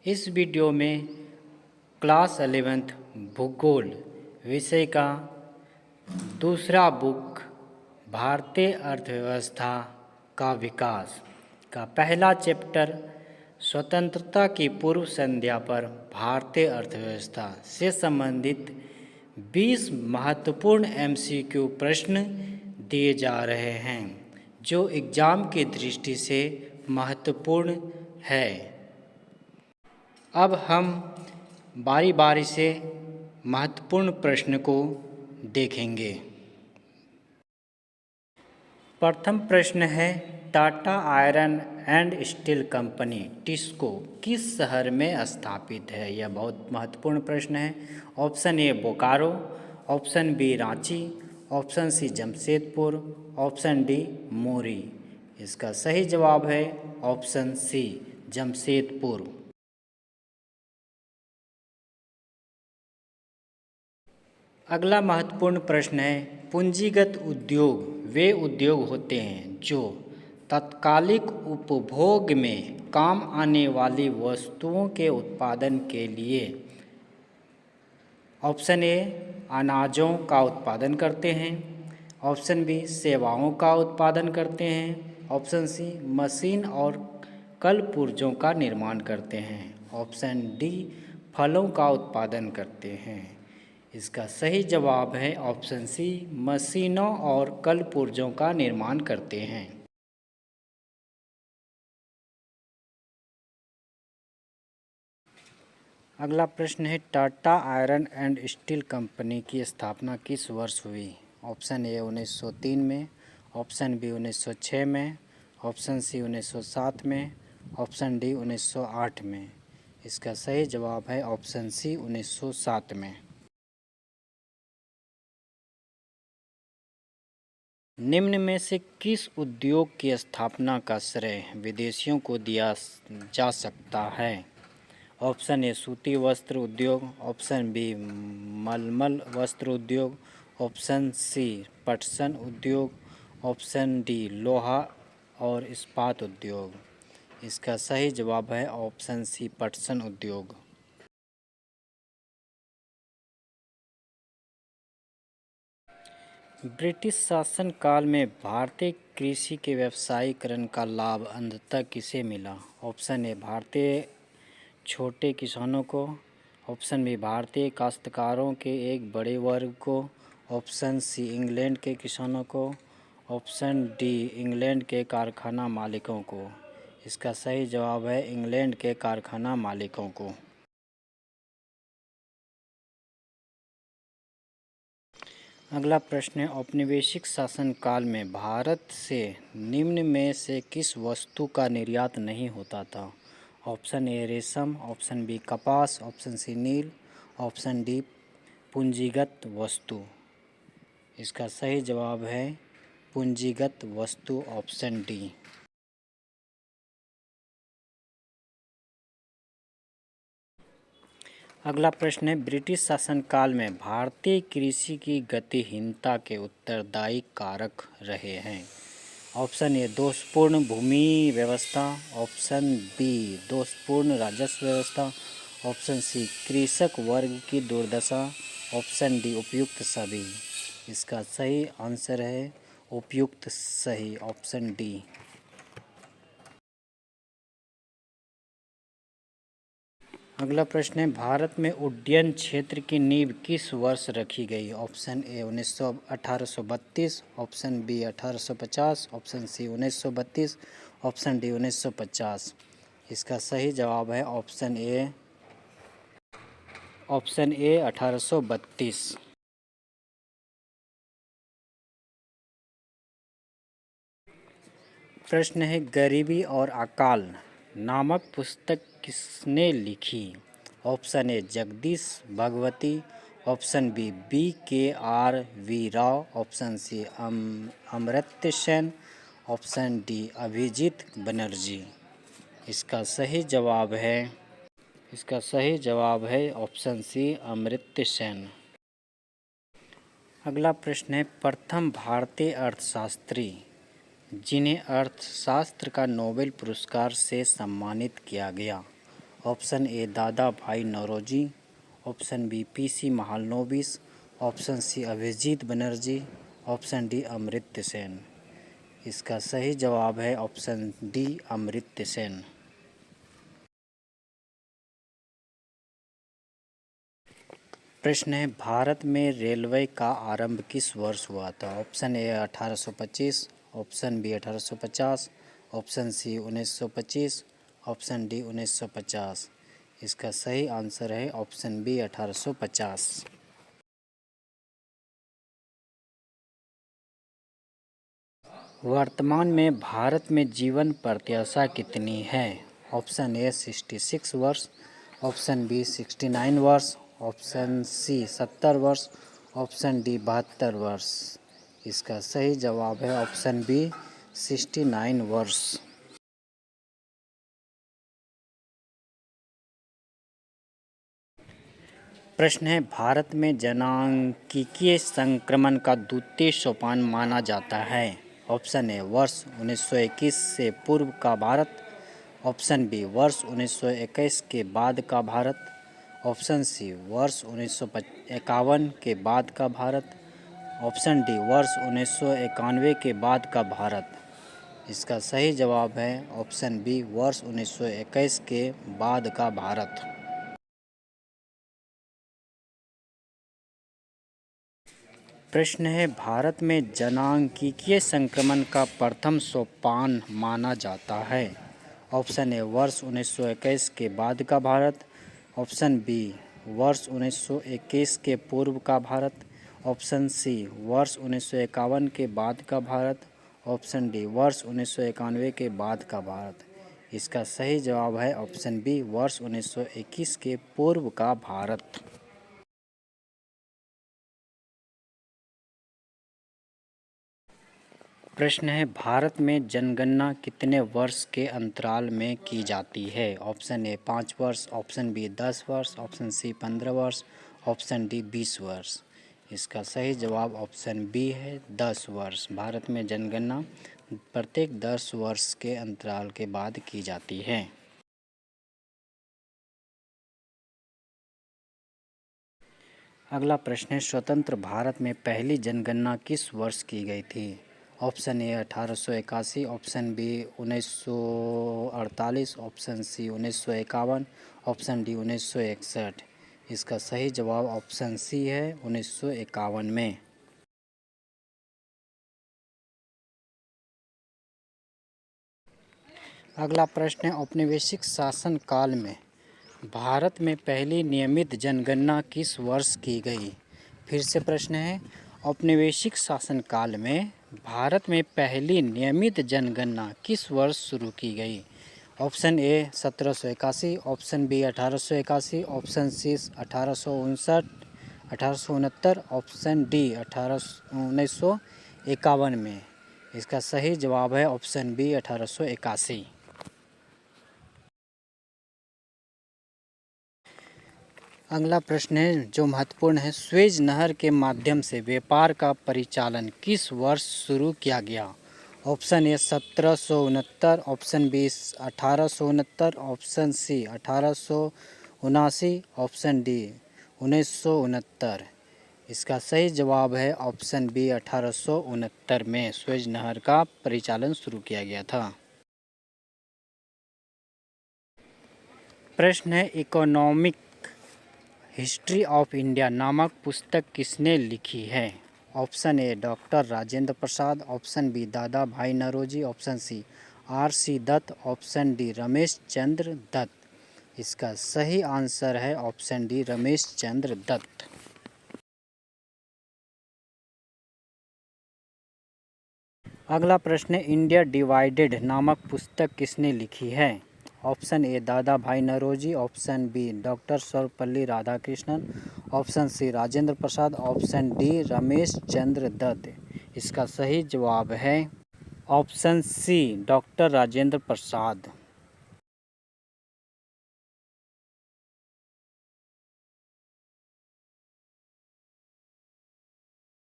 इस वीडियो में class 11th भूगोल विषय का दूसरा बुक भारतीय अर्थव्यवस्था का विकास का पहला चैप्टर स्वतंत्रता की पूर्व संध्या पर भारतीय अर्थव्यवस्था से संबंधित 20 महत्वपूर्ण MCQ प्रश्न दिए जा रहे हैं जो एग्जाम की दृष्टि से महत्वपूर्ण है। अब हम बारी बारी से महत्वपूर्ण प्रश्न को देखेंगे। प्रथम प्रश्न है, Tata iron and steel company TISCO किस शहर में स्थापित है? यह बहुत महत्वपूर्ण प्रश्न है। Option A Bokaro, option B Ranchi, option C Jamshedpur, option D Mori. इसका सही जवाब है ऑप्शन सी जमशेदपुर। अगला महत्वपूर्ण प्रश्न है, पूंजीगत उद्योग वे उद्योग होते हैं जो तात्कालिक उपभोग में काम आने वाली वस्तुओं के उत्पादन के लिए ऑप्शन ए अनाजों का उत्पादन करते हैं, ऑप्शन बी सेवाओं का उत्पादन करते हैं, ऑप्शन सी मशीन और कल पुर्जों का निर्माण करते हैं, ऑप्शन डी फलों का उत्पादन करते हैं। इसका सही जवाब है ऑप्शन सी मशीनों और कल पुर्जों का निर्माण करते हैं। अगला प्रश्न है, Tata iron and steel company की स्थापना किस वर्ष हुई? ऑप्शन ए 1903 में, ऑप्शन बी 1906 में, ऑप्शन सी 1907 में, ऑप्शन डी 1908 में। इसका सही जवाब है ऑप्शन सी 1907 में। निम्न में से किस उद्योग की स्थापना का श्रेय विदेशियों को दिया जा सकता है? ऑप्शन ए सूती वस्त्र उद्योग, ऑप्शन बी मलमल वस्त्र उद्योग, ऑप्शन सी पटसन उद्योग, ऑप्शन डी लोहा और इस्पात उद्योग। इसका सही जवाब है ऑप्शन सी पटसन उद्योग। ब्रिटिश शासन काल में भारतीय कृषि के व्यावसायीकरण का लाभ अंततः किसे मिला? ऑप्शन ए भारतीय छोटे किसानों को, ऑप्शन बी भारतीय काश्तकारों के एक बड़े वर्ग को, ऑप्शन सी इंग्लैंड के किसानों को, ऑप्शन डी इंग्लैंड के कारखाना मालिकों को। इसका सही जवाब है इंग्लैंड के कारखाना मालिकों को। अगला प्रश्न है, औपनिवेशिक शासनकाल में भारत से निम्न में से किस वस्तु का निर्यात नहीं होता था? ऑप्शन ए रेशम, ऑप्शन बी कपास, ऑप्शन सी नील, ऑप्शन डी पूंजीगत वस्तु। इसका सही जवाब है पूंजीगत वस्तु, ऑप्शन डी। अगला प्रश्न है, ब्रिटिश शासनकाल में भारतीय कृषि की गतिहीनता के उत्तरदायी कारक रहे हैं। ऑप्शन ए दोषपूर्ण भूमि व्यवस्था, ऑप्शन बी दोषपूर्ण राजस्व व्यवस्था, ऑप्शन सी कृषक वर्ग की दुर्दशा, ऑप्शन डी उपयुक्त सभी। इसका सही आंसर है उपयुक्त सही, ऑप्शन डी। अगला प्रश्न है, भारत में उड्डयन क्षेत्र की नींव किस वर्ष रखी गई? Option A 1832, option B 1850, option C 1932, option D 1950। इसका सही जवाब है ऑप्शन ए 1832। प्रश्न है, गरीबी और अकाल नामक पुस्तक किसने लिखी? Option A Jagdish Bhagwati, option B BKRV Rao, option C Amartya Sen, option D Abhijit Banerjee. इसका सही जवाब है ऑप्शन सी अमर्त्य सेन। अगला प्रश्न है, प्रथम भारतीय अर्थशास्त्री जिन्हें अर्थशास्त्र का नोबेल पुरस्कार से सम्मानित किया गया। ऑप्शन ए दादा भाई Naoroji, option B PC Mahalanobis, option C Abhijit Banerjee, option D Amartya Sen. इसका सही जवाब है ऑप्शन डी अमर्त्य सेन। प्रश्न है भारत में रेलवे का आरंभ किस वर्ष हुआ था? Option A 1825, option B 1850, option C 1925, option D 1950। इसका सही आंसर है ऑप्शन बी 1850। वर्तमान में भारत में जीवन प्रत्याशा कितनी है? ऑप्शन ए 66 वर्ष, ऑप्शन बी 69 वर्ष, ऑप्शन सी 70 वर्ष, ऑप्शन डी 72 वर्ष। इसका सही जवाब है ऑप्शन बी 69 वर्ष। प्रश्न है भारत में जनांकीय संक्रमण का द्वितीय सोपान माना जाता है? ऑप्शन ए वर्ष 1921 से पूर्व का भारत, ऑप्शन बी वर्ष 1921 के बाद का भारत, ऑप्शन सी वर्ष 1951 के बाद का भारत, ऑप्शन डी वर्ष 1991 के बाद का भारत। इसका सही जवाब है ऑप्शन बी वर्ष 1921 के बाद का भारत। प्रश्न है भारत में जनांकीय संक्रमण का प्रथम सोपान माना जाता है? ऑप्शन ए वर्ष 1921 के बाद का भारत, ऑप्शन बी वर्ष 1921 के पूर्व का भारत, ऑप्शन सी वर्ष 1951 के बाद का भारत, ऑप्शन डी वर्ष 1991 के बाद का भारत। इसका सही जवाब है ऑप्शन बी वर्ष 1921 के पूर्व का भारत। प्रश्न है भारत में जनगणना कितने वर्ष के अंतराल में की जाती है? ऑप्शन ए 5 वर्ष, ऑप्शन बी 10 वर्ष, ऑप्शन सी 15 वर्ष, ऑप्शन डी 20 वर्ष। इसका सही जवाब ऑप्शन बी है 10 वर्ष। भारत में जनगणना प्रत्येक 10 वर्ष के अंतराल के बाद की जाती है। अगला प्रश्न है स्वतंत्र भारत में पहली जनगणना किस वर्ष की गई थी? Option A 1881, option B 1948, option C 1951, option D 1961। इसका सही जवाब ऑप्शन सी है 1951 में। अगला प्रश्न है औपनिवेशिक शासन काल में भारत में पहली नियमित जनगणना किस वर्ष की गई? फिर से प्रश्न है औपनिवेशिक शासन काल में भारत में पहली नियमित जनगणना किस वर्ष शुरू की गई? Option A 1781, option B 1881, option C 1859, 1869, option D 1951 में। इसका सही जवाब है ऑप्शन बी 1881। अगला प्रश्न है जो महत्वपूर्ण है स्वेज नहर के माध्यम से व्यापार का परिचालन किस वर्ष शुरू किया गया? Option A 1769, option B 1869, option C 1879, option D 1969। इसका सही जवाब है ऑप्शन बी 1869 में स्वेज नहर का परिचालन शुरू किया गया था। प्रश्न है इकोनॉमिक हिस्ट्री ऑफ इंडिया नामक पुस्तक किसने लिखी है? Option A doctor Rajendra Prasad, option B Dada भाई Naoroji, option C R.C. Dutt, option D Ramesh Chandra Dutt. इसका सही आंसर है ऑप्शन डी रमेश चंद्र दत्त। अगला प्रश्न है इंडिया डिवाइडेड नामक पुस्तक किसने लिखी है? ऑप्शन ए दादा भाई Naoroji, option B doctor Sarvepalli Radhakrishnan, option C Rajendra Prasad, option D Ramesh Chandra Dutt. इसका सही जवाब है ऑप्शन सी डॉक्टर राजेंद्र प्रसाद।